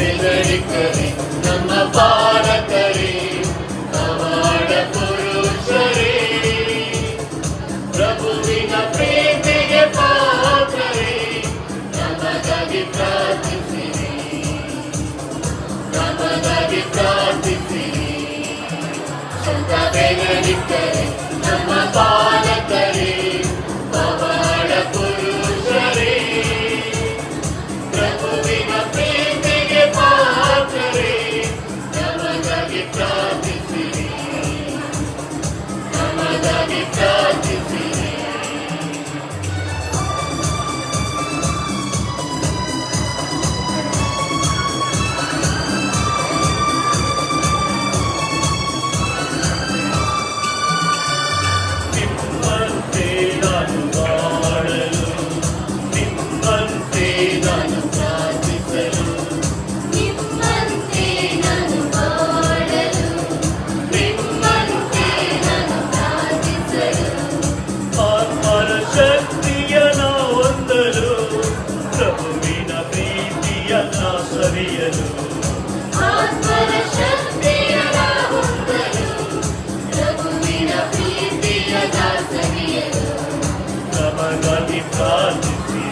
ಬೆದರಿಕರೇ ನಮ್ಮ ಪಾಲಕರೇ ಕವಾಡ ಪುರುಷರೇ ಪ್ರಭುವಿನ ಪ್ರೀತಿಗೆ ಪಾತ್ರರೇ ನಮಗಾಗಿ ಪ್ರಾರ್ಥಿಸಿರಿ ನಮಗಾಗಿ ಪ್ರಾರ್ಥಿಸಿರಿ ಶುದ್ಧ ಬೆದರಿಕರೇ ನಮ್ಮ ಪಾಲಕರೇ ಕವಾಡ ಪುರುಷರೇ ಪ್ರಭುವಿನ ಪ್ರೀತಿಗೆ ಪಾತ್ರರೇ ನಮಗಾಗಿ ಪ್ರಾರ್ಥಿಸಿರಿ ನಮಗಾಗಿ ಪ್ರಾರ್ಥಿಸಿರಿ ನಿಮ್ಮಂತೆ ನಾನು ಬಾಳಲು ನಿಮ್ಮಂತೆ ನಾನು ಪ್ರಾರ್ಥಿಸಲು ನಿಮ್ಮಂತೆ ನಾನು ಬಾಳಲು ನಿಮ್ಮಂತೆ ನಾನು ಪ್ರಾರ್ಥಿಸಲು ಆತ್ಮರ ಶಕ್ತಿಯನ್ನ ಹೊಂದಲು ಪ್ರಭುವಿನ ಪ್ರೀತಿಯನ್ನ ಸವಿಯಲು ಆತ್ಮರ ಶಕ್ತಿಯನ ಹೊಂದಲು ಪ್ರಭುವಿನ ಪ್ರೀತಿಯ ದಾಸರಿಯಲು ನಮಗಾಗಿ ಪ್ರಾರ್ಥಿಸಿರಿ